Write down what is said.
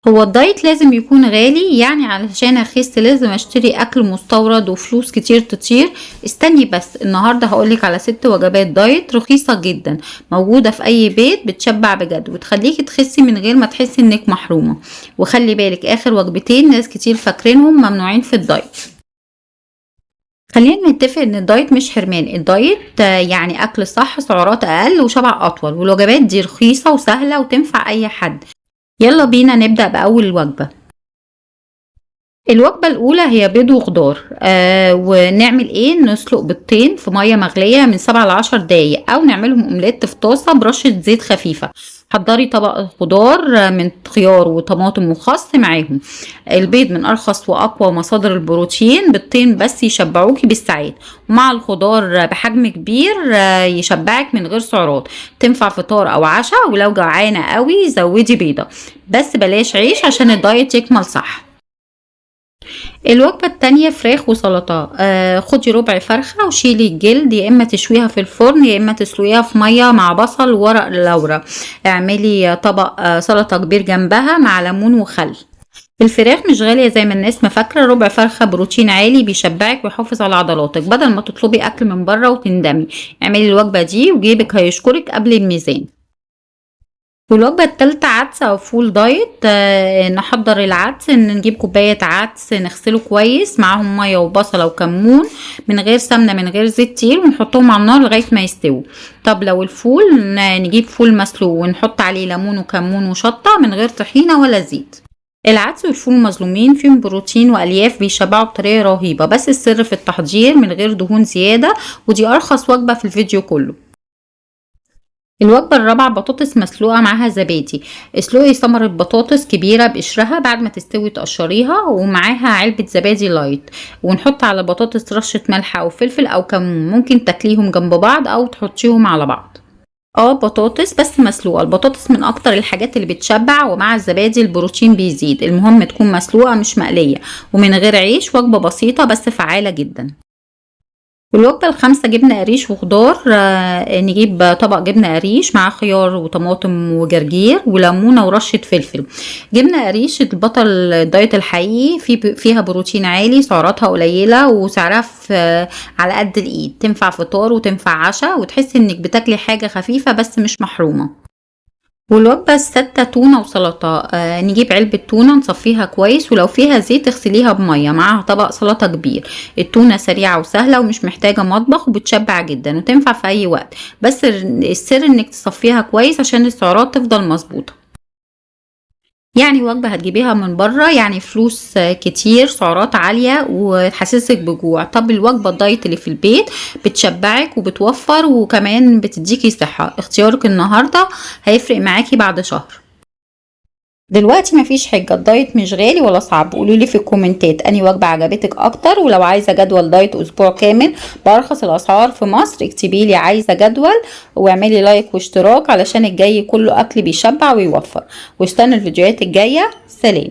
هو الدايت لازم يكون غالي؟ يعني علشان اخس لازم اشتري اكل مستورد وفلوس كتير تطير؟ استني بس، النهارده هقولك على 6 وجبات دايت رخيصة جدا، موجودة في اي بيت، بتشبع بجد وتخليكي تخسي من غير ما تحسي انك محرومة. وخلي بالك اخر وجبتين ناس كتير فاكرينهم ممنوعين في الدايت. خلينا نتفق ان الدايت مش حرمان، الدايت يعني اكل صح، سعرات اقل وشبع اطول، والوجبات دي رخيصة وسهلة وتنفع اي حد. يلا بينا نبدأ بأول وجبة. الوجبة الأولى هي بيض وخضار. ونعمل ايه؟ نسلق بيضتين في مية مغلية من 7 ل10 دقايق، أو نعملهم أومليت في طاسة برشة زيت خفيفة. حضري طبق خضار من خيار وطماطم وخس معاهم. البيض من أرخص وأقوى مصادر البروتين، بيضتين بس يشبعوكي بالساعات، ومع الخضار بحجم كبير يشبعك من غير سعرات. تنفع فطار أو عشاء، ولو جعانة قوي زودي بيضة، بس بلاش عيش عشان الدايت يكمل صح. الوجبة التانية فراخ وسلطة. خدي ربع فرخة وشيلي الجلد، يا اما تشويها في الفرن يا اما تسلقيها في مية مع بصل وورق لورا. اعملي طبق سلطة كبير جنبها مع ليمون وخل. الفراخ مش غالية زي ما الناس ما فاكرة، ربع فرخة بروتين عالي بيشبعك ويحافظ على عضلاتك بدل ما تطلبي اكل من بره وتندمي. اعملي الوجبة دي وجيبك هيشكرك قبل الميزان. والوجبة التالتة عدس أو فول دايت. نحضر العدس، إن نجيب كوباية عدس نغسله كويس معاهم مية وبصلة وكمون، من غير سمنة من غير زيت كتير، ونحطهم على النار لغاية ما يستووا. طب لو الفول، نجيب فول مسلوق ونحط عليه ليمون وكمون وشطة من غير طحينة ولا زيت. العدس والفول مظلومين، فيهم بروتين والياف بيشبعوا بطريقة رهيبة، بس السر في التحضير من غير دهون زيادة، ودي أرخص وجبة في الفيديو كله. الوجبة الرابعة بطاطس مسلوقة معاها زبادي. اسلقي ثمرة بطاطس كبيرة بقشرها، بعد ما تستوي تقشريها، ومعاها علبة زبادي لايت، ونحط على البطاطس رشة ملح او فلفل او كمون. ممكن تاكليهم جنب بعض او تحطيهم على بعض. بطاطس بس مسلوقة، البطاطس من اكتر الحاجات اللي بتشبع، ومع الزبادي البروتين بيزيد، المهم تكون مسلوقة مش مقلية، ومن غير عيش. وجبة بسيطة بس فعالة جدا. والوجبة الخامسة جبنة قريش وخضار. نجيب طبق جبنة قريش مع خيار وطماطم وجرجير وليمونة ورشة فلفل. جبنة قريش البطل الدايت الحقيقي، فيها بروتين عالي، سعراتها قليلة، وسعرها على قد الإيد. تنفع فطار وتنفع عشاء، وتحسي انك بتاكلي حاجة خفيفة بس مش محرومة. والوجبة الستة تونة وسلطة. نجيب علبة تونة نصفيها كويس، ولو فيها زيت اغسليها بمية، معاها طبق سلطة كبير. التونة سريعة وسهلة ومش محتاجة مطبخ، وبتشبع جدا وتنفع في أي وقت، بس السر انك تصفيها كويس عشان السعرات تفضل مظبوطة. يعني وجبة هتجيبيها من بره، يعني فلوس كتير، سعرات عالية وتحسسك بجوع. طب الوجبة الدايت اللي في البيت بتشبعك وبتوفر وكمان بتديكي صحة. اختيارك النهاردة هيفرق معاكي بعد شهر. دلوقتي مفيش حجة، الدايت مش غالي ولا صعب. قولولي في الكومنتات انهي وجبة عجبتك اكتر، ولو عايزة جدول دايت اسبوع كامل بارخص الاسعار في مصر اكتبيلي عايزة جدول، واعملي لايك واشتراك علشان الجاي كله اكل بيشبع ويوفر. واستنى الفيديوهات الجاية. سلام.